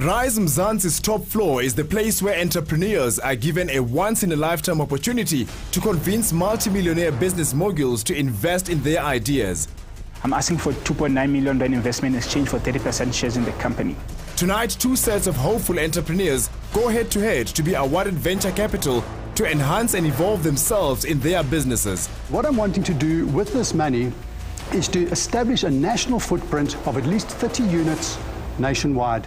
Rize Mzansi's top floor is the place where entrepreneurs are given a once-in-a-lifetime opportunity to convince multi-millionaire business moguls to invest in their ideas. I'm asking for $2.9 million investment in exchange for 30% shares in the company. Tonight, two sets of hopeful entrepreneurs go head-to-head to be awarded venture capital to enhance and evolve themselves in their businesses. What I'm wanting to do with this money is to establish a national footprint of at least 30 units nationwide.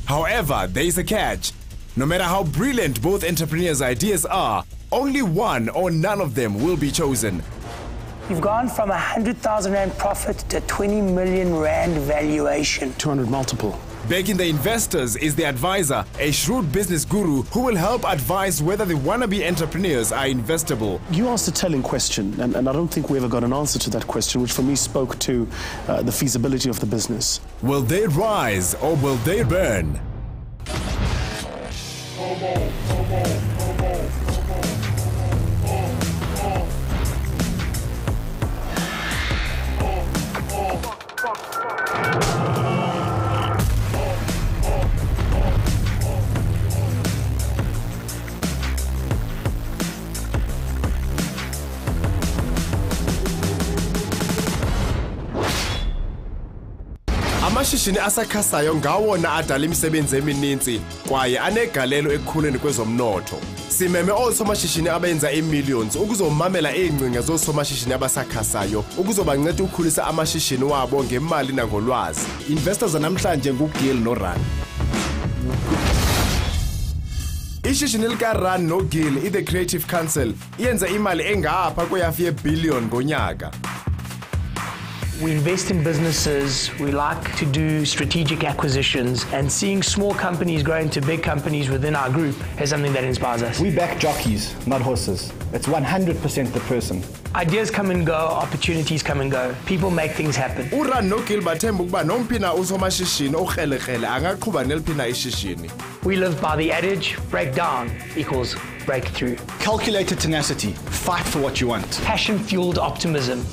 However, there is a catch. No matter how brilliant both entrepreneurs' ideas are, only one or none of them will be chosen. You've gone from 100,000 Rand profit to 20 million Rand valuation. 200 multiple. Backing the investors is the advisor, a shrewd business guru who will help advise whether the wannabe entrepreneurs are investable. You asked a telling question, and I don't think we ever got an answer to that question, which for me spoke to the feasibility of the business. Will they rise or will they burn? Amashishini asakhasayo ngawona adala imisebenzi emininzi kwaye anegalelo ekukhuleni kwezomnotho. Simeme osomashishini abenza millions ukuzomamela ingcinga zosomashishini abasakhasayo ukuzobanceda ukukhulisa amashishini wabo ngemali nangolwazi. Investors namhlanje nguGil noRan. Ishishini likaRan noGil the Creative Counsel yenza imali engapha kweyafi ye-billion ngonyaka. We invest in businesses, we like to do strategic acquisitions, and seeing small companies grow into big companies within our group is something that inspires us. We back jockeys, not horses. It's 100% the person. Ideas come and go, opportunities come and go. People make things happen. uRan noGil bathemba ukuba nomphina usomashishini okrelekrele angaqhuba neliphina ishishini. We live by the adage, break down equals breakthrough. Calculated tenacity. Fight for what you want. Passion-fueled optimism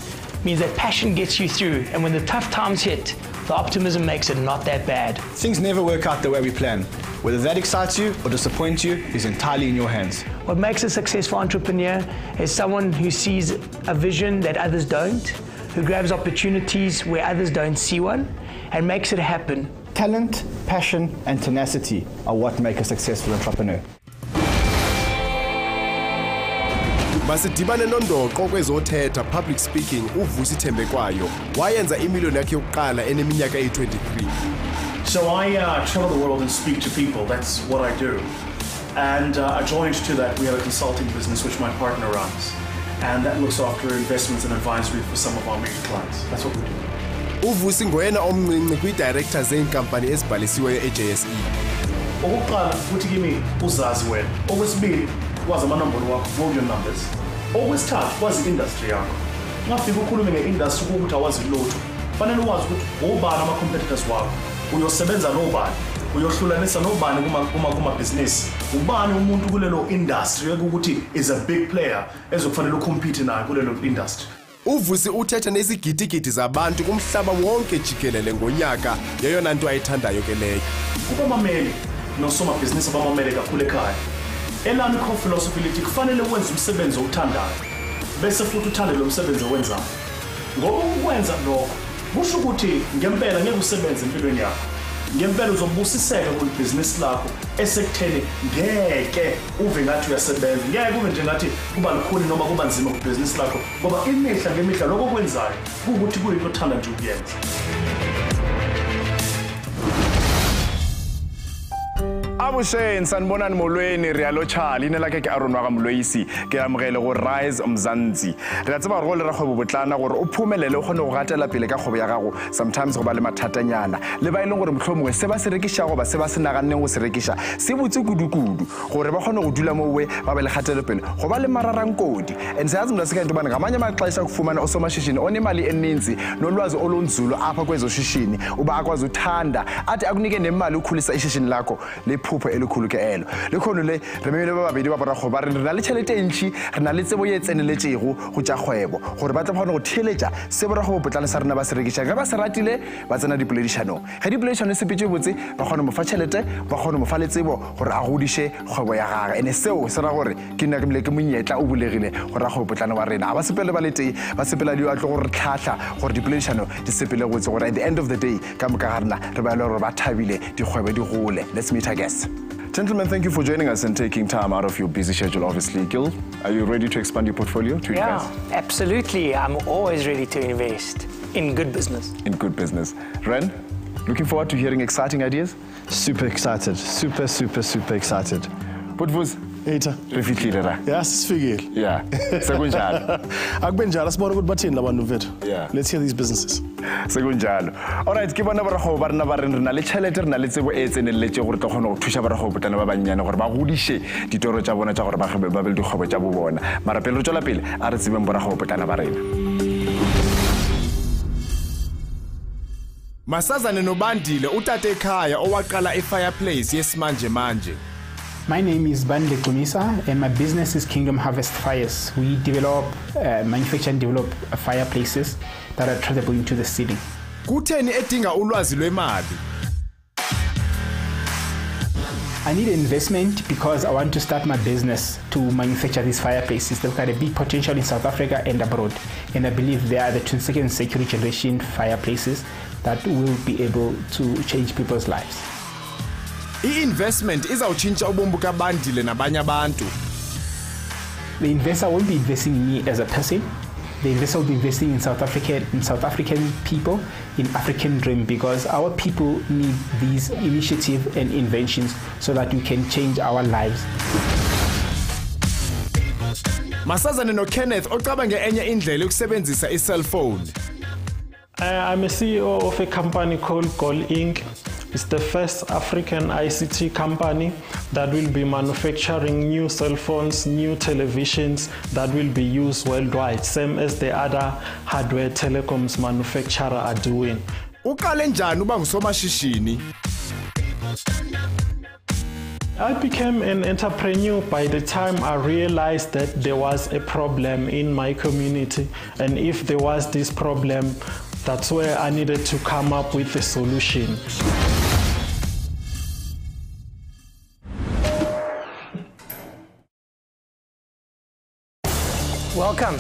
means that passion gets you through, and when the tough times hit, the optimism makes it not that bad. Things never work out the way we plan. Whether that excites you or disappoints you is entirely in your hands. What makes a successful entrepreneur is someone who sees a vision that others don't, who grabs opportunities where others don't see one, and makes it happen. Talent, passion, and tenacity are what make a successful entrepreneur. Masidibane nondoqo kwezothetha public speaking uvusi Thembekwayo wayenza imiliyoni yakhe yokuqala eneminyaka eyi-23. So I travel the world and speak to people. That's what I do. And adjoined to that, we have a consulting business which my partner runs, and that looks after investments and advisory for some of our major clients. That's what we do. Uvusi ngoyena omncinci kwi-director zeenkampani ezibhalisiweyo eJSE. Okokuqala ukuthi kimi uzazi wena. Okwesibili wazi amanombolo wakho, know your numbers. Okwesithathu wazi industry yakho. Ungafika ukhulume nge-industry ukuthi awazi lutho. Fanele wazi ukuthi obani ama-competitors wakho. Uyosebenza nobani. Uyohlulanisa nobani kuma-business. Ubani umuntu kulelo industry ukuthi is a big player ezokufanele ucompete nayo kulelo industry. Uvusi uthetha nezigidigidi zabantu kumhlaba wonke jikelele ngonyaka yeyona nto ayithandayo ke leyo. Ubamameli nosomabhizinisi abamamele kakhulu ekhaya. Elami philosophy lithi kufanele wenze umsebenzi owuthandayo bese futhi uthande lo msebenzi owenzayo. Ngoba ukwenza lokho kusho ukuthi ngempela ngeke usebenze empilweni yakho. Ngempela uzobusiseka kulibhizinisi lakho esekutheni ngeke uve ngathi uyasebenza. Ngeke kube nje ngathi kuba lukhuni noma kuba nzima kubhizinisi lakho ngoba imihla ngemihla lokho okwenzayo ukuthi kuyinto othanda nje ukuyenza. Abusheni sanibonani molweni rialo Charlie ine la ke Aaron wa ga Mloisi ke amogele go Rize Mzansi re tsaba go le ragwebo botlana gore o phumelele o gone go gatela pele ka kgobo ya gago sometimes go ba le mathatanyana le ba ile gore mohlomongwe se ba se rekisha go ba se ba se naganeng go se rekisha se botse kudukudu gore ba gone go dula mowe ba be le gatelo pele go ba le mararankodi and siyazi mna sike ntobana ngamanye amaxesha kufumana osomashishini onemali eninzi nolwazi olonzulo apha kwezo shishini uba akwazi uthanda athi akunike nemali ukhulisa ishishini lakho le phopho e le kholo ke elo le khono le re memele ba babedi ba borakgwebo ba re na le tšhelete e ntšhi re na le tsebo ye tseneletsego go tša kgwebo gore ba tla kgona go theeletša se borakgwebo potlana sa rena ba se rekišang ge ba se ratile ba tsena dipoledišanong ge dipoledišano se petse botse ba kgone mo fa tšhelete ba kgone mo fa le tsebo gore a godiše kgwebo ya gage ene seo se ra gore ke nna ke mele ke monyetla o bulegile gore rakgwebo potlana wa rena a ba sepele ba le tee ba sepela dio a tlo gore tlhatlha gore dipoledišano di sepele gotse gore at the end of the day ka moka ga rena re ba ele gore ba thabile dikgwebo di gole. Let's meet our guests. Gentlemen, thank you for joining us and taking time out of your busy schedule, obviously. Gil, are you ready to expand your portfolio to invest? Yeah, absolutely. I'm always ready to invest in good business. In good business. Ren, looking forward to hearing exciting ideas? Super excited. Super excited. Putvuz, Eta. refihlile ra. Yeah, sisifike. Yeah. Sekunjalo. Akubenjalo sibona ukuthi bathini labantu mfethu. Yeah. Let's hear these businesses. Sekunjalo. All right, ke bona borakgwebo ba rena ba re na le tšhelete re na le tsebo e tseneletse gore tlo kgona go thuša borakgwebo potlana ba bannyane gore ba godiše ditoro tša bona tša gore ba be le dikgwebo tša bo bona mara pele re tswela pele a re tsebeng borakgwebo potlana ba rena. Masazane noBandile utate ekhaya owaqala iFireplace yesimanje manje. My name is Bandile Kumisa and my business is Kingdom Harvest Fires. We develop, manufacture and develop fireplaces that are trackable into the ceiling. Kutheni edinga ulwazi lwemali? I need investment because I want to start my business to manufacture these fireplaces. They've got a big potential in South Africa and abroad. And I believe they are the 22nd century generation fireplaces that will be able to change people's lives. I-investment izawutshintsha ubombu kaBandile nabanye abantu. The investor won't be investing in me as a person. The investor will be investing in South African people, in African dream, because our people need these initiatives and inventions so that we can change our lives. Masazane noKenneth ocabange enye indlela yokusebenzisa i-cellphone. I'm a CEO of a company called Gold Inc. It's the first African ICT company that will be manufacturing new cell phones, new televisions that will be used worldwide, same as the other hardware telecoms manufacturer are doing. Uqale njani uba ngusomashishini? I became an entrepreneur by the time I realized that there was a problem in my community, and if there was this problem, that's where I needed to come up with a solution. Welcome.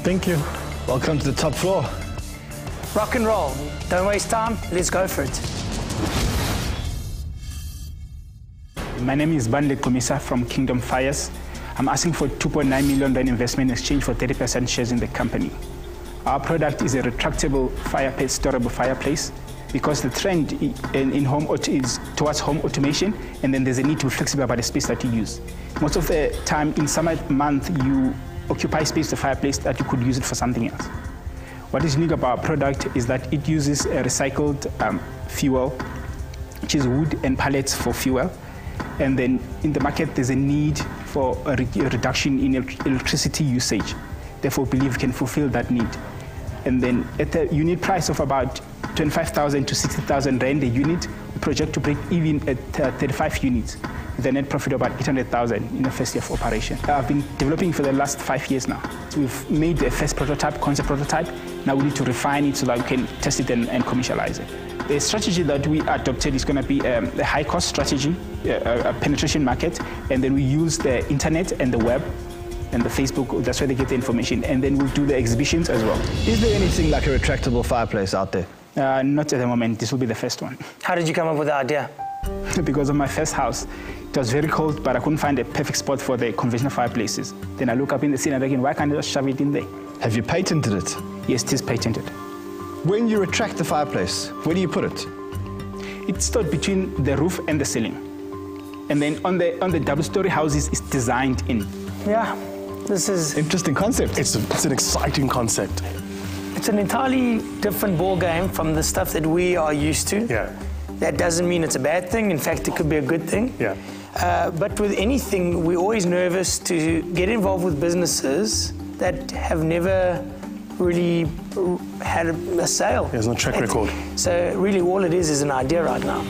Thank you. Welcome to the top floor. Rock and roll. Don't waste time. Let's go for it. My name is Bandile Kumisa from Kingdom Fires. I'm asking for $2.9 million investment in exchange for 30% shares in the company. Our product is a retractable fireplace, storable fireplace, because the trend in home is towards home automation, and then there's a need to be flexible about the space that you use. Most of the time in summer month, you occupy space to fireplace that you could use it for something else. What is unique about our product is that it uses a recycled fuel, which is wood and pellets for fuel. And then in the market, there's a need for a reduction in electricity usage. Therefore, we believe we can fulfill that need. And then at a unit price of about 25,000 to 60,000 rand a unit, we project to break even at 35 units, with a net profit of about 800,000 in the first year of operation. I've been developing for the last 5 years now. So we've made the first prototype, concept prototype. Now we need to refine it so that we can test it and commercialize it. The strategy that we adopted is going to be a high-cost strategy, a penetration market, and then we use the internet and the web and the Facebook. That's where they get the information, and then we'll do the exhibitions as well. Is there anything like a retractable fireplace out there? Not at the moment. This will be the first one. How did you come up with the idea? Because of my first house. It was very cold, but I couldn't find a perfect spot for the conventional fireplaces. Then I look up in the scene and again, why can't I just shove it in there? Have you patented it? Yes, it is patented. When you retract the fireplace, where do you put it? It's stored between the roof and the ceiling. And then on the double-story houses, it's designed in. Yeah, this is... Interesting concept. It's an exciting concept. It's an entirely different ball game from the stuff that we are used to. Yeah. That doesn't mean it's a bad thing. In fact, it could be a good thing. Yeah. But with anything, we're always nervous to get involved with businesses that have never really had a sale. There's no track record. So really all it is an idea right now.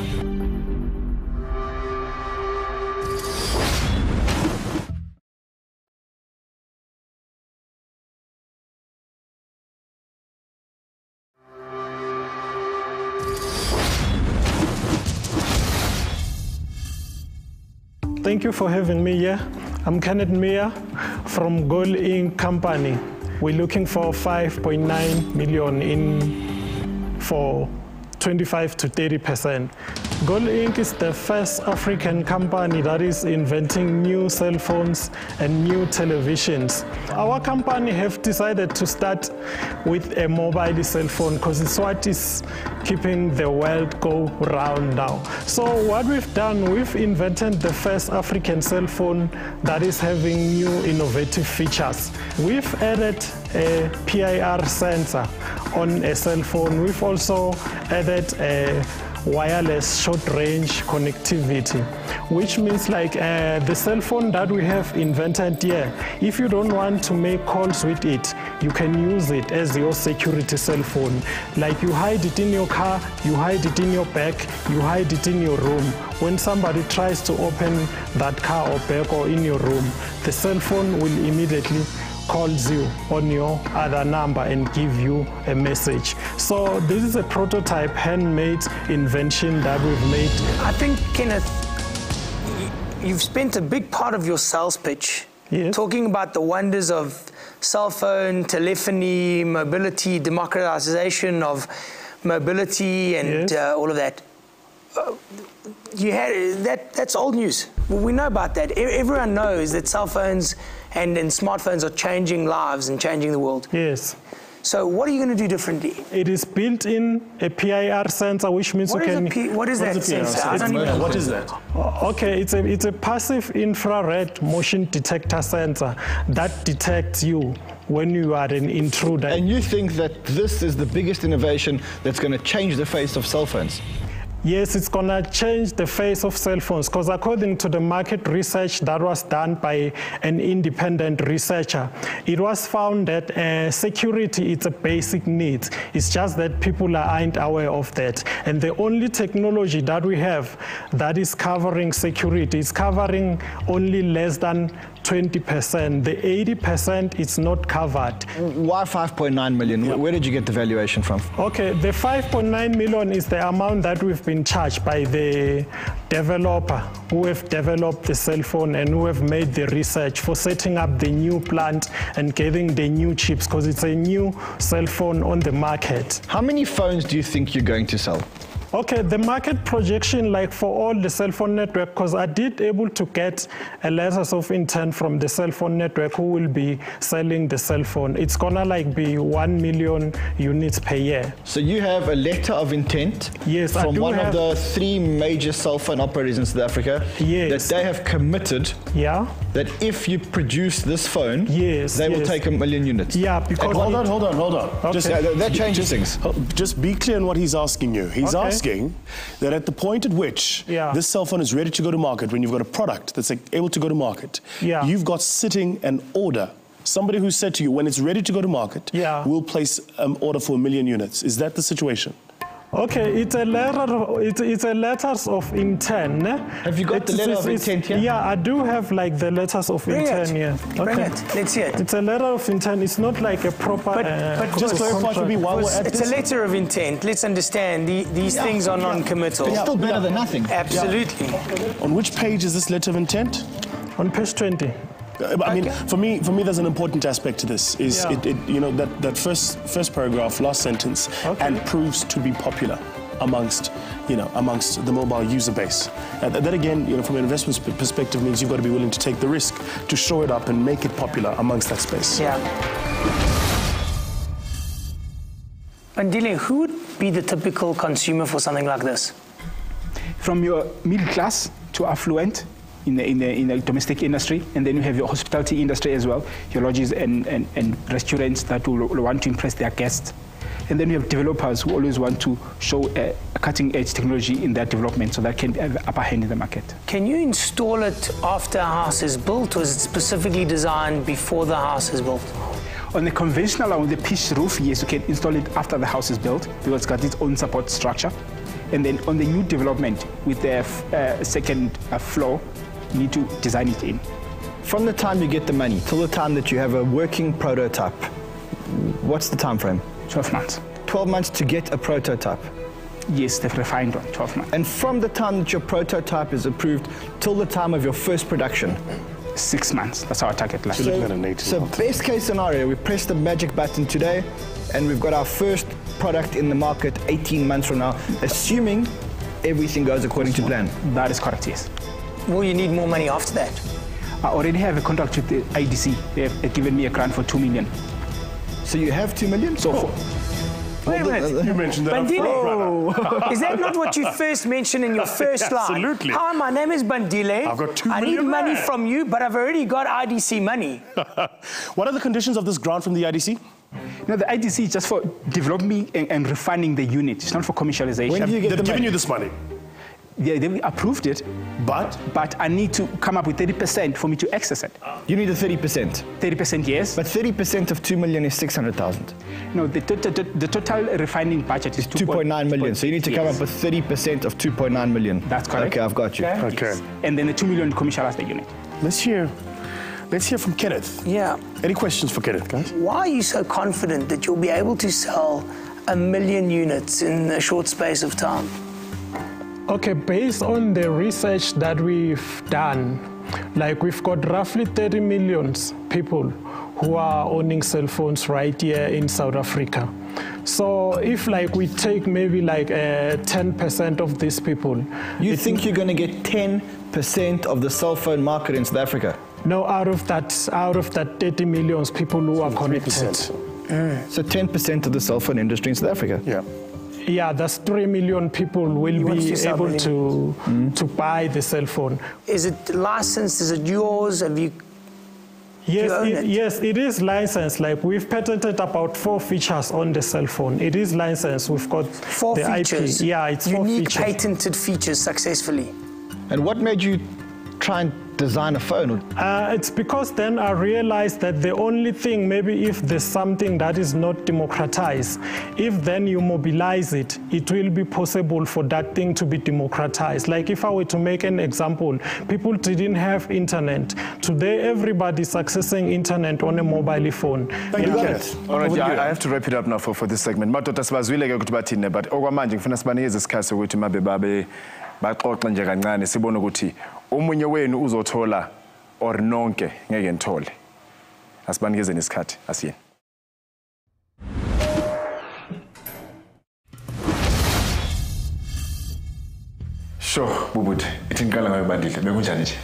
Thank you for having me here. I'm Kenneth Meyer from Gold Inc. Company. We're looking for 5.9 million for 25 to 30%. Gold Inc. is the first African company that is inventing new cell phones and new televisions. Our company have decided to start with a mobile cell phone because it's what is keeping the world go round now. So what we've done, we've invented the first African cell phone that is having new innovative features. We've added a PIR sensor on a cell phone. We've also added a wireless short-range connectivity, which means like the cell phone that we have invented here, if you don't want to make calls with it, you can use it as your security cell phone. Like you hide it in your car, you hide it in your bag, you hide it in your room. When somebody tries to open that car or bag or in your room, the cell phone will immediately calls you on your other number and give you a message. So this is a prototype handmade invention that we've made. I think, Kenneth, you've spent a big part of your sales pitch talking about the wonders of cell phone, telephony, mobility, democratization of mobility and all of that. That's old news. We know about that. Everyone knows that cell phones and smartphones are changing lives and changing the world. Yes. So what are you going to do differently? It is built in a PIR sensor, which means what is that sensor? I don't even know. What is that? Okay, it's a passive infrared motion detector sensor that detects you when you are an intruder. And you think that this is the biggest innovation that's going to change the face of cell phones? Yes, it's going to change the face of cell phones because according to the market research that was done by an independent researcher, it was found that security is a basic need. It's just that people aren't aware of that. And the only technology that we have that is covering security is covering only less than 20%. The 80% is not covered. Why 5.9 million? Yeah. Where did you get the valuation from? Okay, the 5.9 million is the amount that we've been charged by the developer who have developed the cell phone and who have made the research for setting up the new plant and getting the new chips because it's a new cell phone on the market. How many phones do you think you're going to sell? Okay, the market projection, like for all the cell phone network, because I did able to get a letters of intent from the cell phone network who will be selling the cell phone. It's gonna like be 1 million units per year. So you have a letter of intent from one of the 3 major cell phone operators in South Africa that they have committed that if you produce this phone, they will take 1 million units. Yeah, because hold on. Okay. That changes things. Just be clear on what he's asking you. He's asking that at the point at which this cell phone is ready to go to market, when you've got a product that's able to go to market, you've got sitting an order. Somebody who said to you, when it's ready to go to market, we'll place an order for 1 million units. Is that the situation? Okay, it's a letters of intent. Have you got the letter of intent here? Yeah, I do have like the letters of intent here. Bring it. Let's see it. It's a letter of intent. It's not like a proper. But just clarify for me while we're at this. It's a letter of intent. Let's understand these things are non-committal. It's still better than nothing. Absolutely. On which page is this letter of intent? On page 20. I mean, for me, there's an important aspect to this. Is that first paragraph, last sentence, and proves to be popular amongst the mobile user base. That again, from an investment perspective, means you've got to be willing to take the risk to show it up and make it popular amongst that space. Yeah. Andile, who would be the typical consumer for something like this? From your middle class to affluent. In the domestic industry, and then you have your hospitality industry as well, your lodges and restaurants that will want to impress their guests. And then you have developers who always want to show a cutting-edge technology in their development so that can have the upper hand in the market. Can you install it after a house is built, or is it specifically designed before the house is built? On the conventional or on the pitched roof, yes, you can install it after the house is built because it's got its own support structure. And then on the new development with the second floor, you need to design it in. From the time you get the money till the time that you have a working prototype, what's the time frame? 12 months. 12 months to get a prototype. Yes, they've refined on 12 months. And from the time that your prototype is approved till the time of your first production? 6 months. That's our target line. So best case scenario, we press the magic button today and we've got our first product in the market 18 months from now, assuming everything goes according to plan. That is correct, yes. Will you need more money after that? I already have a contract with the IDC. They have given me a grant for 2 million. So you have 2 million? So far. Wait a minute. You mentioned that Bandile, is that not what you first mentioned in your first line? Absolutely. Hi, my name is Bandile. I've got 2 I need million money rand. from you, but I've already got IDC money. What are the conditions of this grant from the IDC? No, the IDC is just for developing and refining the unit. It's not for commercialization. When do you get They've the given money? you this money. Yeah, they approved it, But I need to come up with 30% for me to access it. You need a 30%. 30%, yes. But 30% of 2 million is 600,000. No, the total refining budget is 2.9 million. So you need to come up with 30% of 2.9 million. That's correct. Okay, I've got you. Okay. Yes. And then the 2 million commercialize the unit. Let's hear from Kenneth. Yeah. Any questions for Kenneth, guys? Why are you so confident that you'll be able to sell 1 million units in a short space of time? Okay, based on the research that we've done, like we've got roughly 30 million people who are owning cell phones right here in South Africa. So if like we take maybe like 10% of these people. You think you're going to get 10% of the cell phone market in South Africa? No, out of that 30 million people who are connected. So 10% of the cell phone industry in South Africa? Yeah. Yeah, that's 3 million people will be able to buy the cell phone. Is it licensed? Is it yours? Have you? Yes, it is licensed. Like we've patented about 4 features on the cell phone. It is licensed. We've got 4 the features. IP. Yeah, it's 4 unique features. patented features successfully. And what made you try and design a phone? It's because then I realized that the only thing, maybe if there's something that is not democratized, if then you mobilize it, it will be possible for that thing to be democratized. Like if I were to make an example, people didn't have internet. Today, everybody's accessing internet on a mobile phone. Thank you, Kenneth. All right, yeah, I have to wrap it up now for this segment. Madoda sibazwile ke ukuthi bathini, but okwamanje ngifuna sibanikeze isikhathi ukuthi mabe baxoxe nje kancane sibone ukuthi omunye wenu uzothola or nonke ngeke nithole. Asibanikezeni isikhathi asiyeni. Sure, Bubut, ithiniqala ngayo Bandile. Bekunjani nje?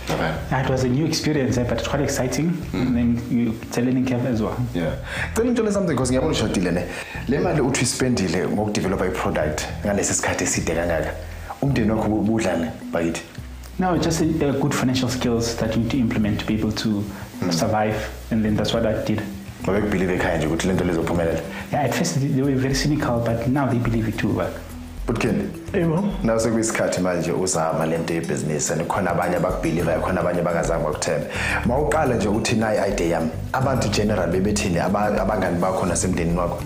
It was a new experience, but it's quite exciting. And then it's a learning curve as well. Yeah. Cela ngitshele something because ngiyabona ushadile ne. Le mali uthi spendile ngokudevelopa i-product ngalesi sikhathi eside kangaka. Umndeni wakho ubudlane bayithi. No, just good financial skills that you need to implement to be able to survive, and then that's what I did. Babekubelieve ekhaya nje ukuthi lento lezophumelela. Yeah, at first they were very cynical, but now they believe it too. But Ken, now sekuyisikhathi manje uzama lento yebusiness and khona abanye abakubelieve khona abanye bangazange bakuthembe. Mawuqala nje uthi nayi idea yami. Abantu general bebethini abangani bakho nasemndenini wakho.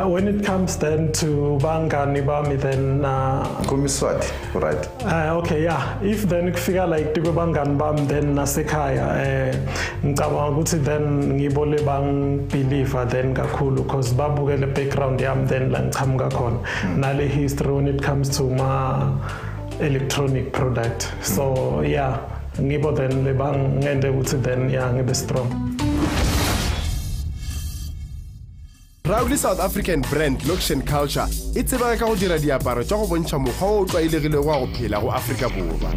When it comes then to bangani bami, then Kumiswati, right? Okay, yeah. If then figure like to bangani bami, then nasekhaya ngicabanga ukuthi then ngibole bang believer then kakhulu because babukele background yami then la ngichamuka khona nale history when it comes to my electronic product. So yeah, ngibo then le bang ngende ukuthi then yeah ngibe strong. Proudly South African brand Location Culture e tsebega ka go dira diaparo tsa go bontsha mokgwa o tlwaelegileng wa go phela go Afrika Borwa.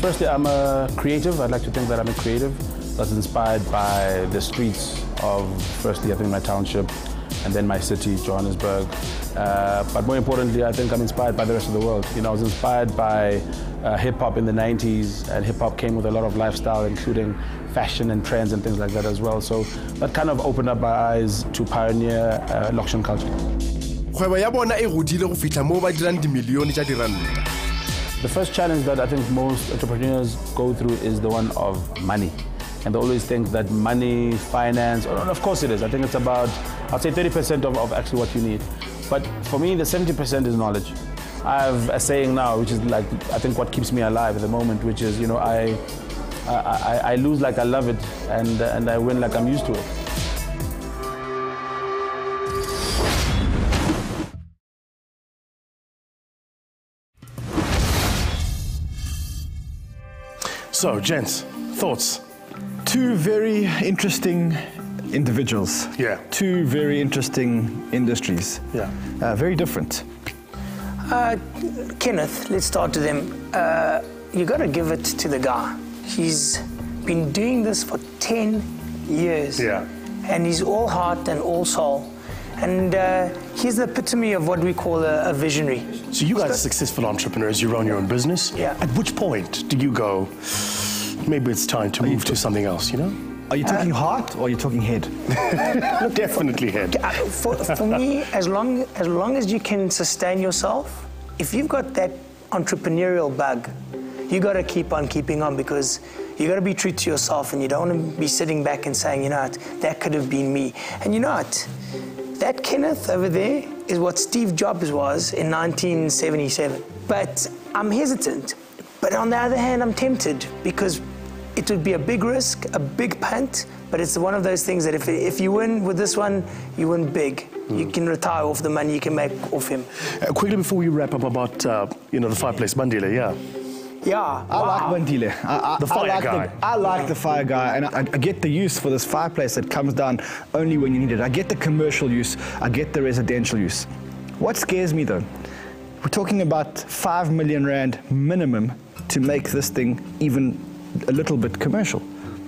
Firstly, I'm a creative. I'd like to think that I'm a creative that's inspired by the streets of, firstly, I think my township, and then my city, Johannesburg. But more importantly, I think I'm inspired by the rest of the world. You know, I was inspired by hip-hop in the 90s, and hip-hop came with a lot of lifestyle, including fashion and trends and things like that as well. So that kind of opened up my eyes to pioneer location culture. Kgwebo ya bona e godile go fitla mo ba dirang dimilione tsa diranta. The first challenge that I think most entrepreneurs go through is the one of money. And they always think that money, finance, and of course it is. I think it's about, I'd say 30% of actually what you need. But for me, the 70% is knowledge. I have a saying now, which is like, I think what keeps me alive at the moment, which is, you know, I lose like I love it, and I win like I'm used to it. So, gents, thoughts? Two very interesting individuals. Yeah. Two very interesting industries. Yeah. Very different. Kenneth, let's start with him. You got to give it to the guy. He's been doing this for 10 years. Yeah. And he's all heart and all soul. And he's the epitome of what we call a visionary. So you guys are successful entrepreneurs, you run your own business. Yeah. At which point do you go, maybe it's time to move to something else, you know? Are you talking heart or are you talking head? Definitely head. For me, as long as you can sustain yourself, if you've got that entrepreneurial bug, you got to keep on keeping on, because you got to be true to yourself, and you don't want to be sitting back and saying, you know what, that could have been me. And you know what? That Kenneth over there is what Steve Jobs was in 1977. But I'm hesitant. But on the other hand, I'm tempted, because it would be a big risk, a big punt, but it's one of those things that if you win with this one, you win big. You can retire off the money you can make off him. Quickly before we wrap up about, the fireplace, Bandile, yeah. Yeah. I like Bandile. The fire guy. I like the fire guy, and I get the use for this fireplace that comes down only when you need it. I get the commercial use, I get the residential use. What scares me though, we're talking about 5 million rand minimum to make this thing even a little bit commercial.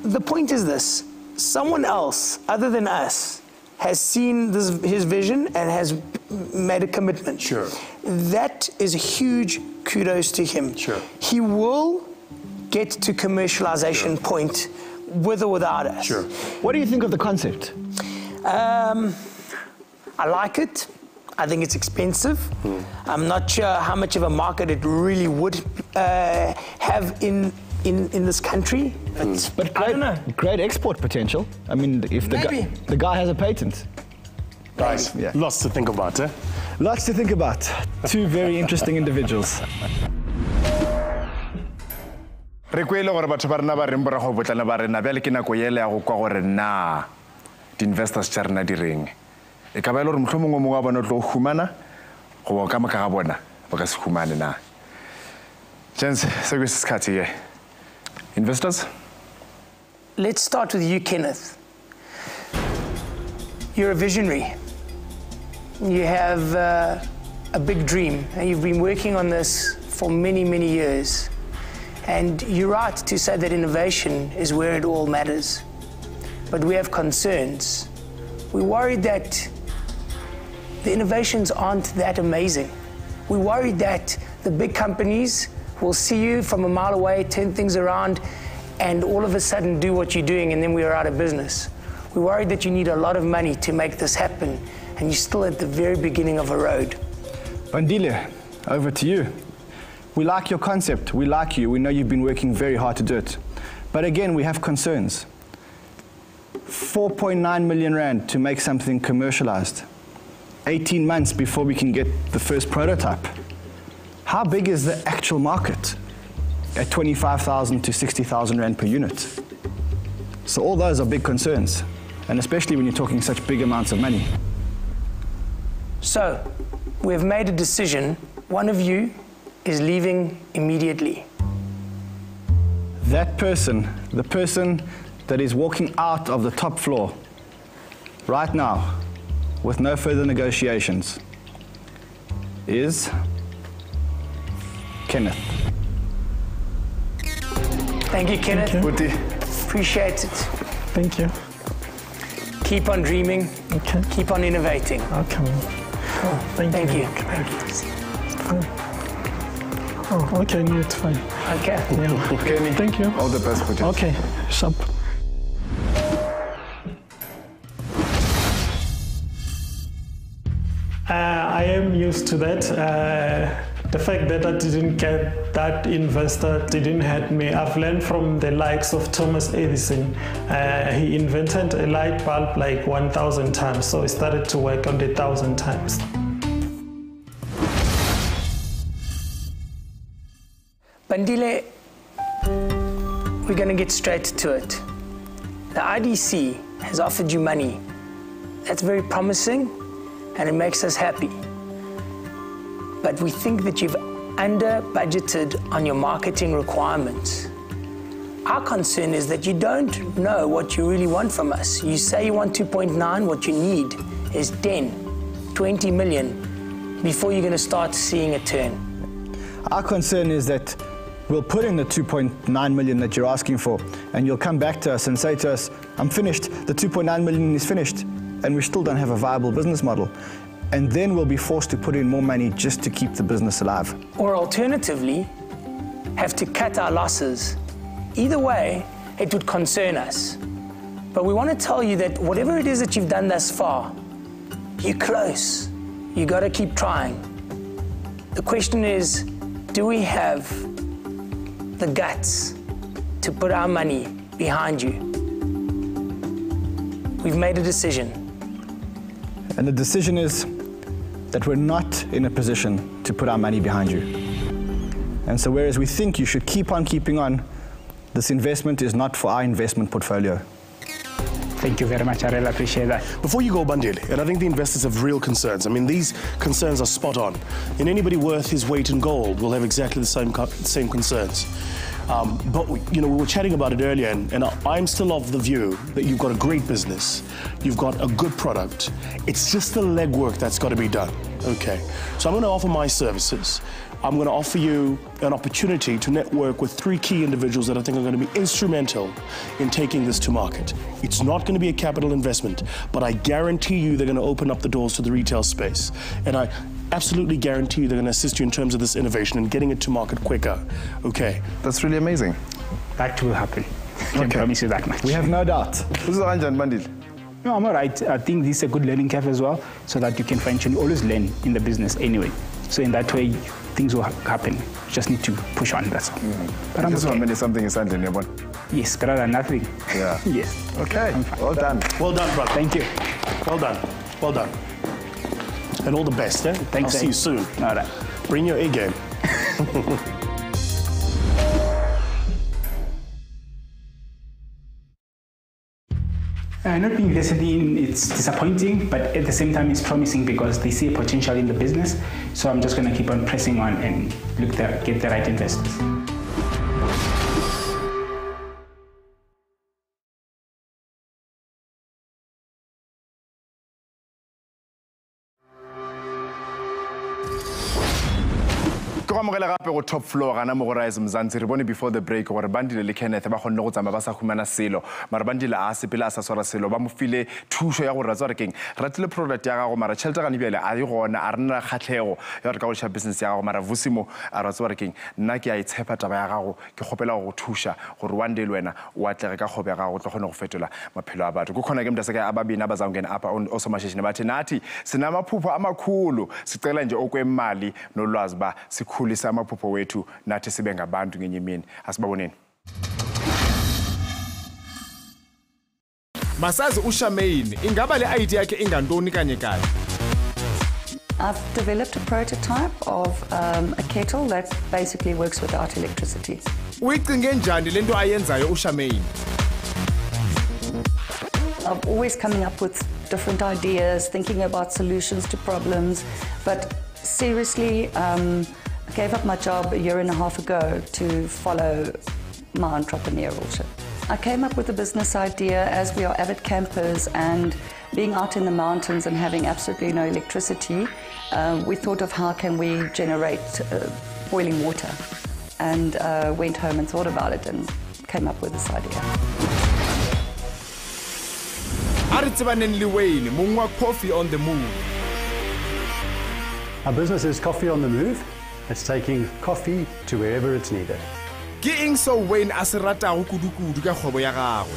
The point is this: someone else other than us has seen his vision and has made a commitment. Sure. That is a huge kudos to him. Sure. He will get to commercialization point with or without us. Sure. What do you think of the concept? I like it. I think it's expensive. I'm not sure how much of a market it really would have in this country. But I don't know. Great export potential. I mean, if the guy has a patent. Guys, lots to think about, eh? Lots to think about. Two very interesting individuals. re kwele gore batho ba rena ba reng borago botlana ba rena bjale ke nako yele ya go kwa gore na di-investors tša rena di reng e ka ba e le gore mohlho mongwe mongwe wa bona o tlo humana goba ka moka ga bona ba ka se humane na. Gents, se ke sesikhathi ke investors. Let's start with you, Kenneth. You're a visionary. You have a big dream, and you've been working on this for many, many years. And you're right to say that innovation is where it all matters. But we have concerns. We're worried that the innovations aren't that amazing. We're worried that the big companies will see you from a mile away, turn things around, and all of a sudden do what you're doing, and then we are out of business. We're worried that you need a lot of money to make this happen, and you're still at the very beginning of a road. Bandile, over to you. We like your concept, we like you, we know you've been working very hard to do it. But again, we have concerns. 4.9 million rand to make something commercialized. 18 months before we can get the first prototype. How big is the actual market? At 25,000 to 60,000 rand per unit. So all those are big concerns, and especially when you're talking such big amounts of money. So, we've made a decision. One of you is leaving immediately. That person, the person that is walking out of the top floor right now with no further negotiations is Kenneth. Thank you, Kenneth. Thank you. Appreciate it. Thank you. Keep on dreaming. Okay. Keep on innovating. Okay. Oh, thank you. Thank you. Oh, okay, no, it's fine. Okay. Yeah. Kenny, Thank you. all the best for you. Okay, sharp. I am used to that. The fact that I didn't get that investor didn't hurt me. I've learned from the likes of Thomas Edison. He invented a light bulb like 1,000 times, so he started to work on the 1,000 times. Bandile, we're going to get straight to it. The IDC has offered you money. That's very promising, and it makes us happy. But we think that you've under-budgeted on your marketing requirements. Our concern is that you don't know what you really want from us. You say you want 2.9, what you need is 10, 20 million before you're going to start seeing a turn. Our concern is that we'll put in the 2.9 million that you're asking for, and you'll come back to us and say to us, I'm finished, the 2.9 million is finished, and we still don't have a viable business model. And then we'll be forced to put in more money just to keep the business alive. Or alternatively, have to cut our losses. Either way, it would concern us. But we want to tell you that whatever it is that you've done thus far, you're close. You got to keep trying. The question is, do we have the guts to put our money behind you? We've made a decision. And the decision is that we're not in a position to put our money behind you. And so whereas we think you should keep on keeping on, this investment is not for our investment portfolio. Thank you very much. I really appreciate that. Before you go, Bandile, and I think the investors have real concerns. I mean, these concerns are spot on. And anybody worth his weight in gold will have exactly the same concerns. But we were chatting about it earlier, and I'm still of the view that you've got a great business, you've got a good product. It's just the legwork that's got to be done. Okay, so I'm going to offer my services. I'm going to offer you an opportunity to network with 3 key individuals that I think are going to be instrumental in taking this to market. It's not going to be a capital investment, but I guarantee you they're going to open up the doors to the retail space. And I absolutely guarantee you they're going to assist you in terms of this innovation and getting it to market quicker. Okay. That's really amazing. That will happen. I can promise you that much. We have no doubt. Who's the Ranjan Bandil? No, I'm all right. I think this is a good learning curve as well, so that you can fine-tune. You always learn in the business anyway. So in that way, things will happen. You just need to push on, that's all. But I'm okay. Just something is something, yeah, Yes, better than nothing. Yeah. Yes. Okay, well done. Well done, brother. Thank you. Well done. Well done. And all the best, eh? Thanks. I'll see you soon. All right. Bring your A game. Not being invested in, it's disappointing, but at the same time it's promising because they see a potential in the business. So I'm just going to keep on pressing on and get the right investors. Gape go top floor gana mo go Rize Mzansi re bone before the break gore Bandile le Kenneth ba gonne go tsama ba sa khumana selo mara Bandile a sepela sa swara selo ba mo file thuso ya go ratsa re keng ratile product ya gago mara tšhelete gane bjale a di gona a rena kgatlhego ya re ka go tsha business ya gago mara Vusimo a ratsa re keng nna ke a itshepa taba ya gago ke khopela go thusha gore one day le wena o atlege ka khobe ya gago tlo gone go fetola maphelo a batho go khona ke mntase ka ababini abazawungena apha osomashishini bathi nathi sinamaphupho amakhulu sicela nje okwemali nolwazi ba sikhulisa amaphupho wethu nathi sibe ngabantu ngenye imini asibaboneni. Masazi uShamaine ingaba le idea yakhe ingantoni kanye kanye? I've developed a prototype of a kettle that basically works without electricity. Uyicinge njani lento ayenzayo uShamaine? I'm always coming up with different ideas, thinking about solutions to problems, but seriously, I gave up my job 1.5 years ago to follow my entrepreneurship. I came up with a business idea as we are avid campers and being out in the mountains and having absolutely no electricity, we thought of how can we generate boiling water, and went home and thought about it and came up with this idea. Coffee on the Move. Our business is Coffee on the Move. It's taking coffee to wherever it's needed. Ke eng so Wayne a se ratago kudu-kudu ka kgwebo ya gagwe?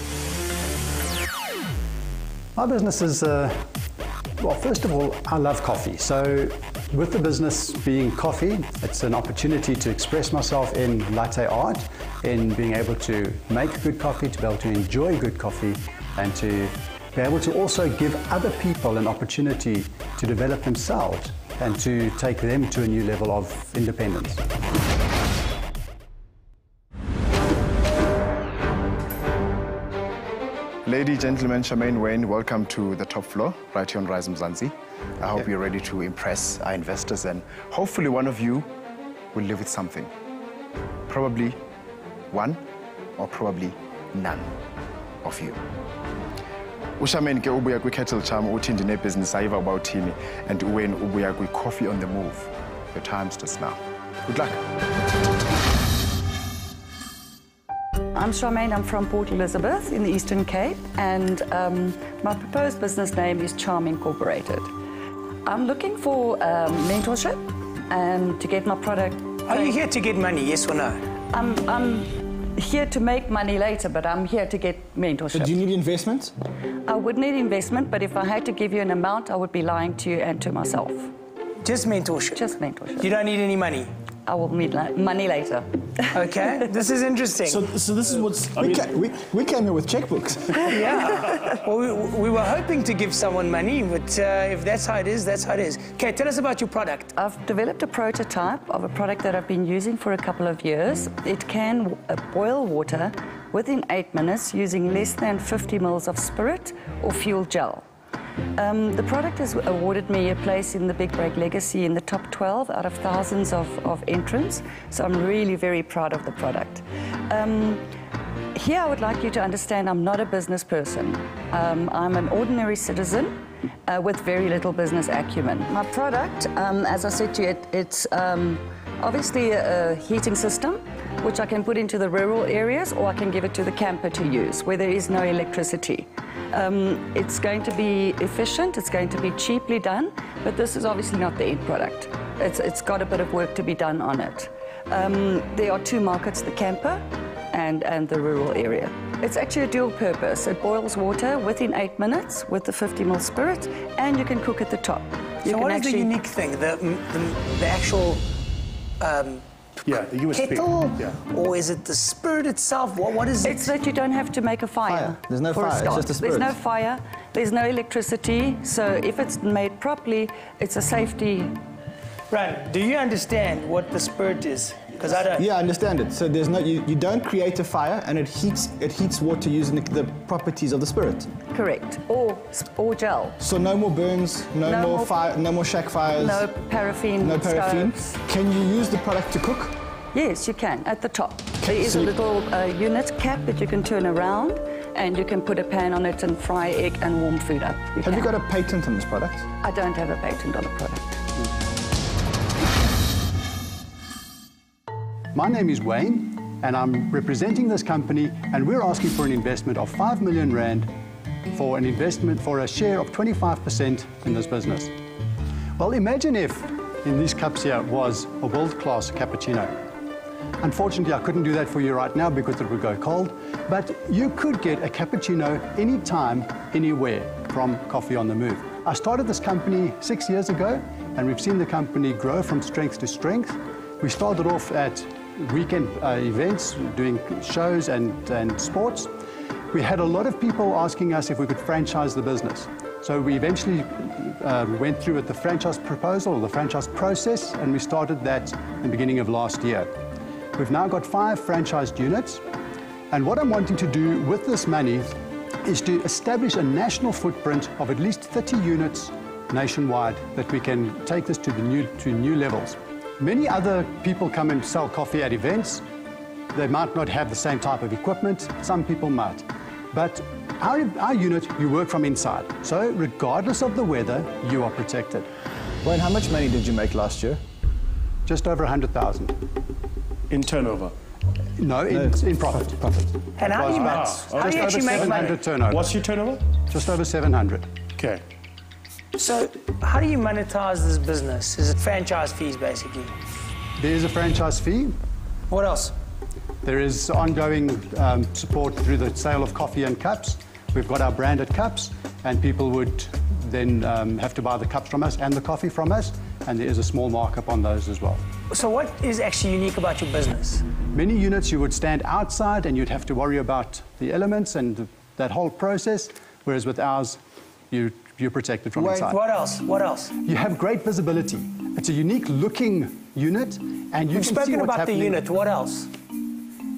Our business is, well, first of all, I love coffee. So with the business being coffee, it's an opportunity to express myself in latte art, in being able to make good coffee, to be able to enjoy good coffee, and to be able to also give other people an opportunity to develop themselves and to take them to a new level of independence. Ladies, gentlemen, Shamaine, Wayne, welcome to the top floor, right here on Rize Mzansi. I hope you're ready to impress our investors, and hopefully one of you will live with something. Probably 1, or probably none of you. Ushamen ke ubuya kwi-Kettle Charm uthi ndine-business ayiva uba uthini, and uWayne ubuya kwi-Coffee on the Move. Your time starts now. Good luck. I'm Charmaine, I'm from Port Elizabeth in the Eastern Cape, and my proposed business name is Charm Incorporated. I'm looking for mentorship and to get my product. Are you here to get money, yes or no? I'm here to make money later, but I'm here to get mentorship. But do you need investment? I would need investment, but if I had to give you an amount, I would be lying to you and to myself. Just mentorship? Just mentorship. You don't need any money? I will need money later. Okay, this is interesting. So this is what's... We came here with checkbooks. Yeah. Well, we were hoping to give someone money, but if that's how it is, that's how it is. Okay, tell us about your product. I've developed a prototype of a product that I've been using for a couple of years. It can boil water within 8 minutes using less than 50 ml of spirit or fuel gel. The product has awarded me a place in the Big Break Legacy in the top 12 out of thousands of entrants, so I'm really very proud of the product. Here I would like you to understand I'm not a business person. I'm an ordinary citizen with very little business acumen. My product, as I said to you, it's obviously a heating system, which I can put into the rural areas, or I can give it to the camper to use, where there is no electricity. It's going to be efficient, it's going to be cheaply done, but this is obviously not the end product. It's got a bit of work to be done on it. There are two markets, the camper and the rural area. It's actually a dual purpose. It boils water within 8 minutes with the 50 ml spirit, and you can cook at the top. So what is the unique thing? The actual the USP. kettle? Yeah. Or is it the spirit itself? What is it? It's that you don't have to make a fire. There's no fire, it's just a spirit. There's no fire, there's no electricity, so if it's made properly, it's a safety. Right, do you understand what the spirit is? Because I don't. Yeah, I understand it. So there's no, you don't create a fire, and it heats water using the properties of the spirit. Correct, or gel. So no more burns, no more fire, no more shack fires. No paraffin. No paraffin. Stoves. Can you use the product to cook? Yes, you can, at the top. There is a little unit cap that you can turn around, and you can put a pan on it and fry egg and warm food up. Have you got a patent on this product? I don't have a patent on the product. My name is Wayne, and I'm representing this company, and we're asking for an investment of 5 million Rand for an investment for a share of 25% in this business. Well, imagine if in these cups here was a world-class cappuccino. Unfortunately, I couldn't do that for you right now because it would go cold, but you could get a cappuccino anytime, anywhere from Coffee on the Move. I started this company 6 years ago, and we've seen the company grow from strength to strength. We started off at weekend events, doing shows and sports. We had a lot of people asking us if we could franchise the business. So we eventually went through with the franchise proposal, or the franchise process, and we started that in the beginning of last year. We've now got 5 franchised units, and what I'm wanting to do with this money is to establish a national footprint of at least 30 units nationwide, that we can take this to new levels. Many other people come and sell coffee at events. They might not have the same type of equipment. Some people might. But our unit, you work from inside. So regardless of the weather, you are protected. Wayne, how much money did you make last year? Just over 100,000. In turnover? No, in profit. And how do you actually make money? Turnover. What's your turnover? Just over 700. Okay. So how do you monetize this business? Is it franchise fees, basically? There is a franchise fee. What else? There is ongoing support through the sale of coffee and cups. We've got our branded cups, and people would then have to buy the cups from us and the coffee from us, and there is a small markup on those as well. So what is actually unique about your business? Many units you would stand outside and you'd have to worry about the elements and that whole process, whereas with ours, you're protected from inside. What else? What else? You have great visibility. It's a unique looking unit, and you can see what's happening. We've spoken about the unit. What else?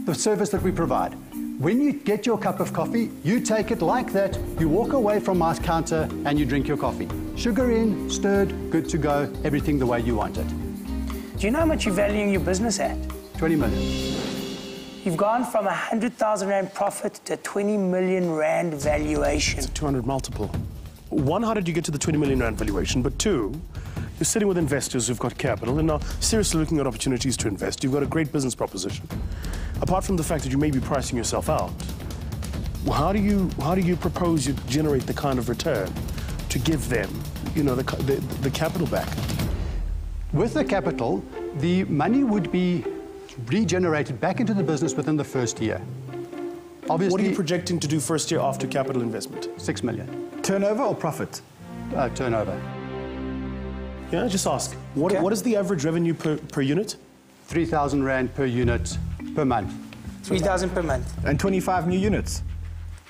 The service that we provide. When you get your cup of coffee, you take it like that, you walk away from my counter and you drink your coffee. Sugar in, stirred, good to go, everything the way you want it. Do you know how much you're valuing your business at? 20 million. You've gone from 100,000 Rand profit to 20 million Rand valuation. It's a 200 multiple. One, how did you get to the 20 million Rand valuation? But two, you're sitting with investors who've got capital and are seriously looking at opportunities to invest. You've got a great business proposition. Apart from the fact that you may be pricing yourself out, how do you propose you generate the kind of return to give them, you know, the capital back? With the capital, the money would be regenerated back into the business within the first year. Obviously, what are you projecting to do first year after capital investment? 6 million. Turnover or profit? Turnover. Yeah, just ask. What is the average revenue per unit? 3,000 Rand per unit per month. 3,000 per month. And 25 new units?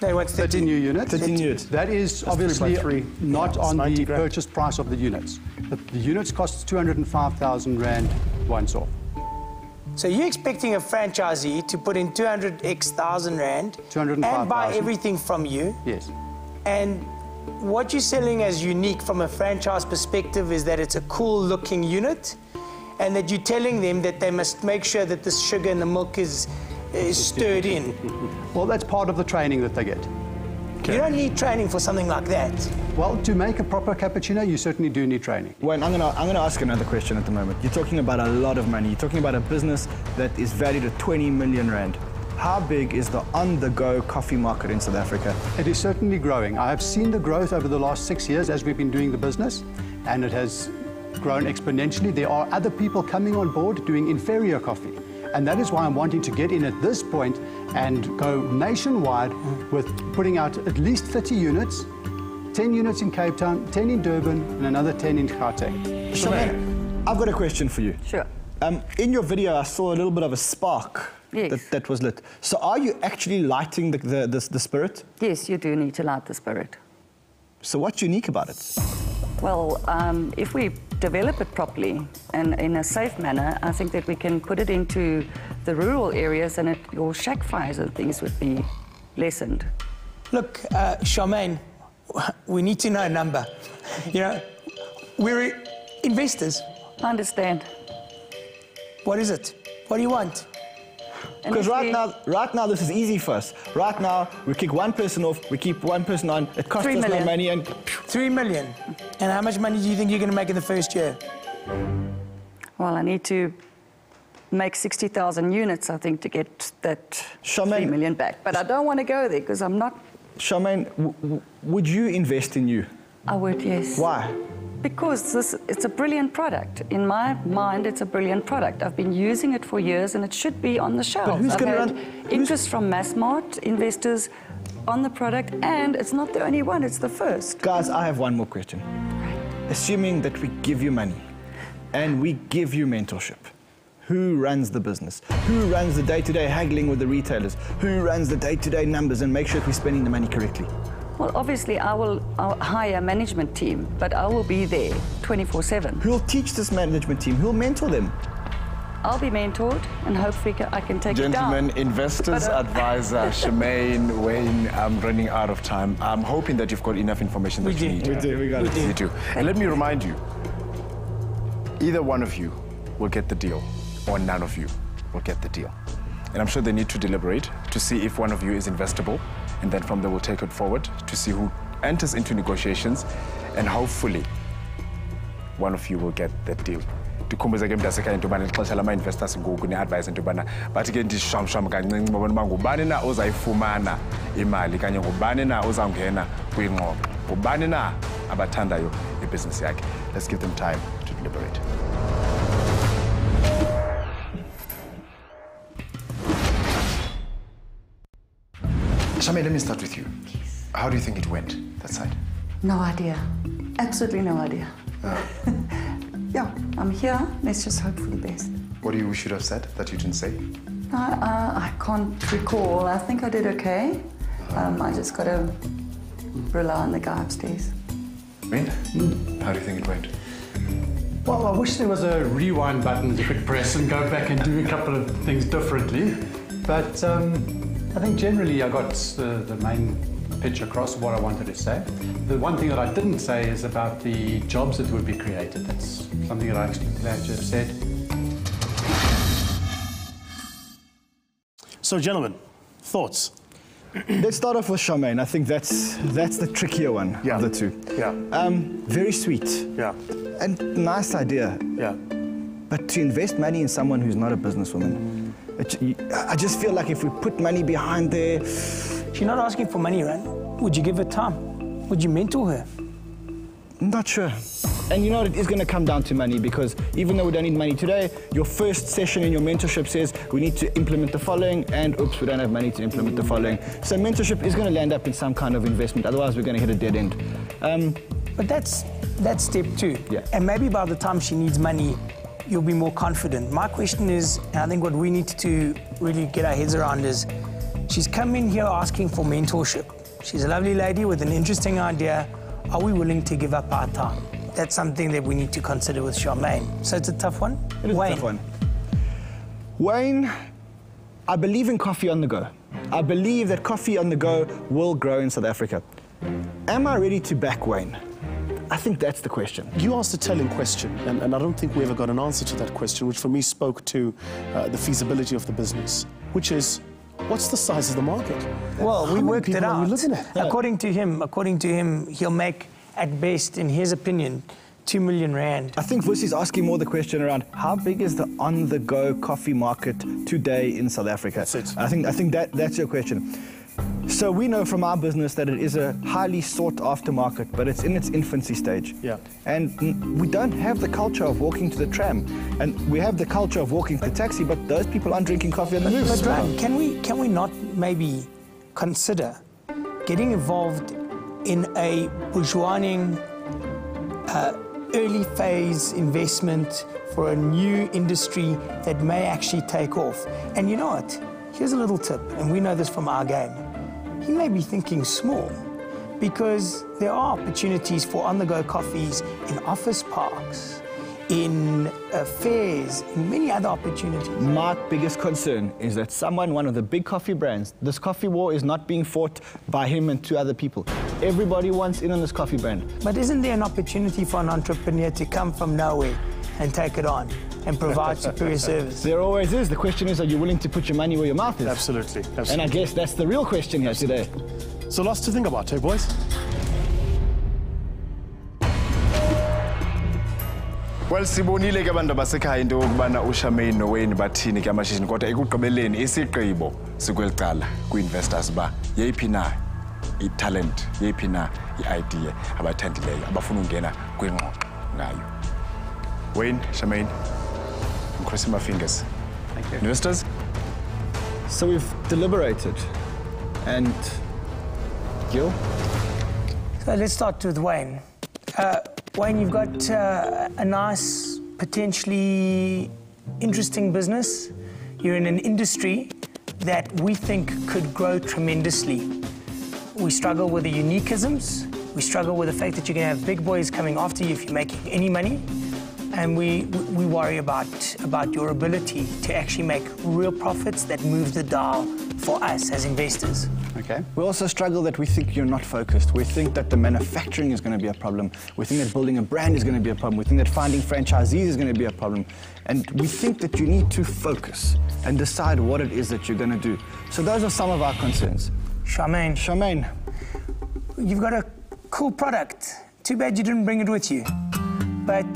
No, what's 30 new units. 13 units. That is obviously not on the purchase price of the units. The units cost 205,000 Rand once off. So you're expecting a franchisee to put in 200,000 Rand and buy everything from you? Yes. And what you're selling as unique from a franchise perspective is that it's a cool looking unit and that you're telling them that they must make sure that the sugar and the milk is stirred in. Well, that's part of the training that they get. Okay. You don't need training for something like that. Well, to make a proper cappuccino, you certainly do need training. Wayne, I'm gonna ask another question at the moment. You're talking about a lot of money. You're talking about a business that is valued at 20 million Rand. How big is the on-the-go coffee market in South Africa? It is certainly growing. I have seen the growth over the last 6 years as we've been doing the business, and it has grown exponentially. There are other people coming on board doing inferior coffee. And that is why I'm wanting to get in at this point and go nationwide with putting out at least 30 units, 10 units in Cape Town, 10 in Durban, and another 10 in Gauteng. Shemaine, I've got a question for you. Sure. In your video, I saw a little bit of a spark that was lit. So are you actually lighting the spirit? Yes, you do need to light the spirit. So what's unique about it? Well, if we develop it properly and in a safe manner, I think that we can put it into the rural areas and your shack fires and things would be lessened. Look, Charmaine, we need to know a number. You know, we're investors. I understand. What is it? What do you want? Because right now this is easy for us. Right now we kick one person off, we keep one person on. It costs us no money and 3 million. And how much money do you think you're going to make in the first year? Well, I need to make 60,000 units, I think, to get that 3 million back. But I don't want to go there because I'm not. Charmaine, would you invest in you? I would, yes. Why? Because it's a brilliant product. In my mind, it's a brilliant product. I've been using it for years and it should be on the shelves. But who's going to run? Interest from mass mart investors on the product, and it's not the only one, it's the first. Guys, I have one more question. Assuming that we give you money and we give you mentorship, who runs the business? Who runs the day-to-day haggling with the retailers? Who runs the day-to-day numbers and make sure that we're spending the money correctly? Well, obviously, I'll hire a management team, but I will be there 24/7. Who'll teach this management team? Who'll mentor them? I'll be mentored, and hopefully I can take it down. Gentlemen, investors advisor, Charmaine, Wayne, I'm running out of time. I'm hoping that you've got enough information that you need. We got it. You do. And let me remind you, either one of you will get the deal, or none of you will get the deal. And I'm sure they need to deliberate to see if one of you is investable, and then from there we'll take it forward to see who enters into negotiations, and hopefully one of you will get that deal. Ndikhumbuze ke mntasekhaya into yobana ixesha lama-investors ngoku ne-advice into yobana bathi ke ndishwamshwam kancinci babona uba ngubani na ozayifumana imali kanye ngubani na ozawungena kwingxoxo, ngubani na abathandayo ibhizinisi yakhe. Let's give them time to deliberate. Charmaine, let me start with you. How do you think it went, that side? No idea. Absolutely no idea. Yeah, I'm here. Let's just hope for the best. What do you wish you'd have said that you didn't say? I can't recall. I think I did okay. I just got to rely on the guy upstairs. Wayne, how do you think it went? Well, I wish there was a rewind button you could press and go back and do a couple of things differently. But I think generally I got the main pitch across what I wanted to say. The one thing that I didn't say is about the jobs that would be created. That's something that I actually glad you have said. So, gentlemen, thoughts? Let's start off with Charmaine. I think that's the trickier one of the two. Yeah. Very sweet. Yeah. And nice idea. Yeah. But to invest money in someone who's not a businesswoman, I just feel like if we put money behind there... She's not asking for money, right? Would you give her time? Would you mentor her? I'm not sure. And you know what, it is going to come down to money, because even though we don't need money today, your first session in your mentorship says we need to implement the following, and oops, we don't have money to implement the following. So mentorship is going to land up in some kind of investment, otherwise we're going to hit a dead end. But that's step 2. Yeah. And maybe by the time she needs money, you'll be more confident. My question is, and I think what we need to really get our heads around is, she's come in here asking for mentorship. She's a lovely lady with an interesting idea. Are we willing to give up our time? That's something that we need to consider with Charmaine. So it's a tough one. It is a tough one. Wayne, I believe in coffee on the go. I believe that coffee on the go will grow in South Africa. Am I ready to back Wayne? I think that's the question. You asked a telling question, and I don't think we ever got an answer to that question, which for me spoke to the feasibility of the business, which is, what's the size of the market? Well, we worked it out. Yeah. According to him, he'll make, at best, in his opinion, 2 million rand. I think Vusi's asking more the question around how big is the on-the-go coffee market today in South Africa? That's it. I think that's your question. So we know from our business that it is a highly sought-after market, but it's in its infancy stage. Yeah. And we don't have the culture of walking to the tram, and we have the culture of walking to the taxi, but those people aren't drinking coffee on the move. But Ryan, can we not maybe consider getting involved in a bourgeoising early phase investment for a new industry that may actually take off? And you know what? Here's a little tip, and we know this from our game. He may be thinking small, because there are opportunities for on-the-go coffees in office parks, in fairs, and many other opportunities. My biggest concern is that one of the big coffee brands, this coffee war is not being fought by him and 2 other people. Everybody wants in on this coffee brand. But isn't there an opportunity for an entrepreneur to come from nowhere and take it on and provide superior service? There always is. The question is, are you willing to put your money where your mouth is? Absolutely. And I guess that's the real question here today. So lots to think about, hey boys? Well, sibonile ke abantu basekhaya into ukubana uSharmaine noWayne bathini ke amashishini, kodwa ekugqibeleni isigqibo sikwelicala ku-investors ba yeyiphi na i-talent, yeyiphi na i-idea abathandileyo abafuna ungena kwingxoxo ngayo. Wayne, Charmaine, I'm crossing my fingers. Thank you. Investors? So we've deliberated, and Gil? So let's start with Wayne. Wayne, you've got a nice, potentially interesting business. You're in an industry that we think could grow tremendously. We struggle with the uniquisms. We struggle with the fact that you're going to have big boys coming after you if you're making any money. And we worry about your ability to actually make real profits that move the dial for us as investors. Okay. We also struggle that we think you're not focused. We think that the manufacturing is going to be a problem. We think that building a brand is going to be a problem. We think that finding franchisees is going to be a problem. And we think that you need to focus and decide what it is that you're going to do. So those are some of our concerns. Charmaine, you've got a cool product. Too bad you didn't bring it with you. But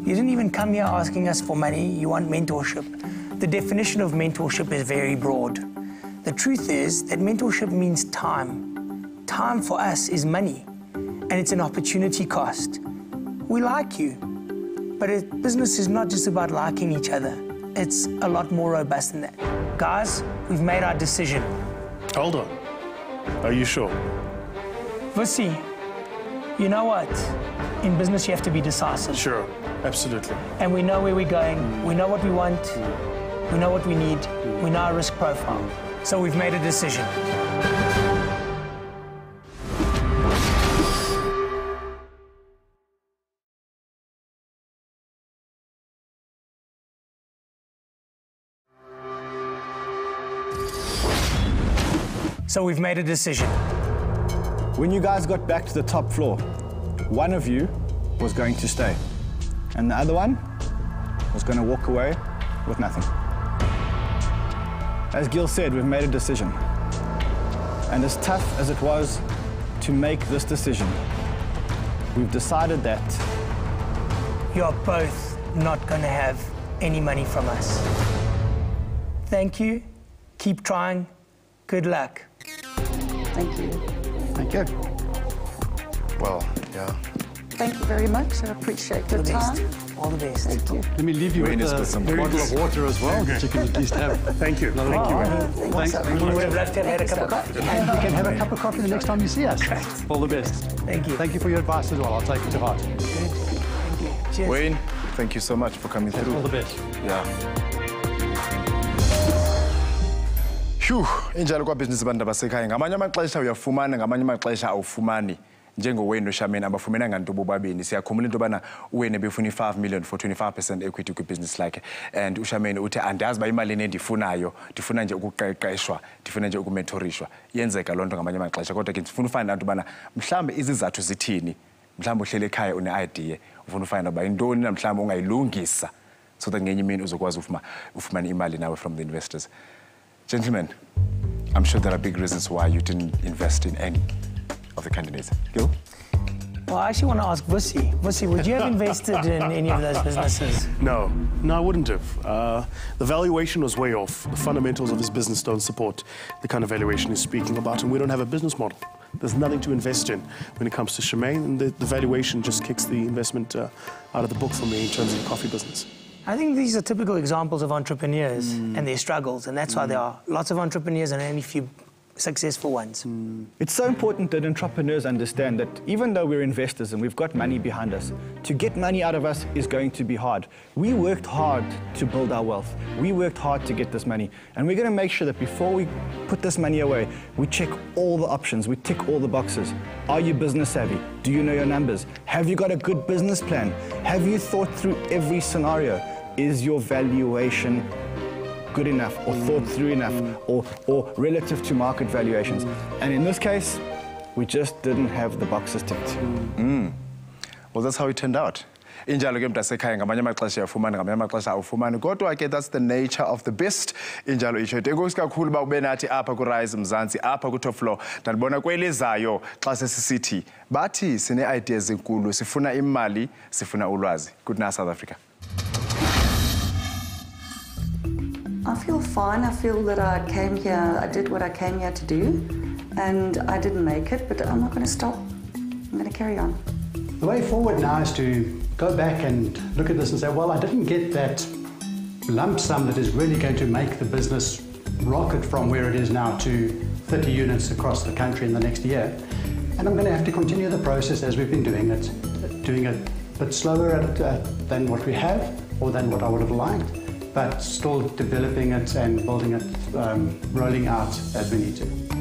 you didn't even come here asking us for money. You want mentorship. The definition of mentorship is very broad. The truth is that mentorship means time. Time for us is money, and it's an opportunity cost. We like you, but business is not just about liking each other. It's a lot more robust than that. Guys, we've made our decision. Hold on. Are you sure? Vusi, you know what? In business, you have to be decisive. Sure, absolutely. And we know where we're going. We know what we want. We know what we need. We know our risk profile. So we've made a decision. When you guys got back to the top floor, one of you was going to stay, and the other one was going to walk away with nothing. As Gil said, we've made a decision. And as tough as it was to make this decision, we've decided that you're both not going to have any money from us. Thank you. Keep trying. Good luck. Thank you. Thank you. Well, yeah. Thank you very much. I appreciate your time. All the best. Thank you. Let me leave you with a bottle of water as well, that you can at least have. Thank you. Thank you. Thanks. We would have loved to have had a cup of coffee. And you can have a cup of coffee the next time you see us. All the best. Thank you. Thank you for your advice as well. I'll take it to heart. Thank you. Cheers. Wayne, thank you so much for coming through. All the best. Yeah. Phew, injalo kwabhizinisi abantu abasekhaya ngamanye amaxesha uyafumana ngamanye amaxesha awufumani njengoWayne noShameni abafumena nganto bobabini siyakhumula into bana uWayne befuna i5 million for 25% equity kwibusiness lakhe and uShameni uthi andazi ba imali endifunayo ndifuna nje ukuqeqeshwa ndifuna nje ukumentorishwa yenzeka lonto ngamanye amaxesha kodwa ke ndifuna ufana into bana mhlambe izizathu zithini mhlambe uhlele ekhaya une idea ufuna ufana ba intoni namhlambe ungayilungisa so that ngenye imini uzokwazi ufumana imali nawe from the investors. Gentlemen, I'm sure there are big reasons why you didn't invest in any of the candidates. Gil? Well, I actually want to ask Vusi. Vusi, would you have invested in any of those businesses? No, I wouldn't have. The valuation was way off. The fundamentals of this business don't support the kind of valuation he's speaking about, and we don't have a business model. There's nothing to invest in when it comes to Shemaine, and the valuation just kicks the investment out of the book for me in terms of the coffee business. I think these are typical examples of entrepreneurs and their struggles, and that's why there are lots of entrepreneurs and only few successful ones. it's so important that entrepreneurs understand that even though we're investors and we've got money behind us, to get money out of us is going to be hard. We worked hard to build our wealth. We worked hard to get this money. And we're going to make sure that before we put this money away, we check all the options, we tick all the boxes. Are you business savvy? Do you know your numbers? Have you got a good business plan? Have you thought through every scenario? Is your valuation good enough or thought through enough or relative to market valuations? And in this case, we just didn't have the boxes ticked. Well, that's how it turned out. Injalo ke mntasekhaya ngamanye amaxesha uyafumana ngamanye amaxesha awufumani kodwa ke that's the nature of the beast. Injalo isho enkosi kakhulu ba ube nathi apha ku Rize Mzansi apha ku top floor ndalibona kwelezayo xa sesisithi bathi sine ideas enkulu sifuna imali sifuna ulwazi. Good night South Africa. I feel fine. I feel that I came here, I did what I came here to do, and I didn't make it, but I'm not going to stop. I'm going to carry on. The way forward now is to go back and look at this and say, well, I didn't get that lump sum that is really going to make the business rocket from where it is now to 30 units across the country in the next year. And I'm going to have to continue the process as we've been doing it a bit slower than what we have or than what I would have liked, but still developing it and building it, rolling out as we need to.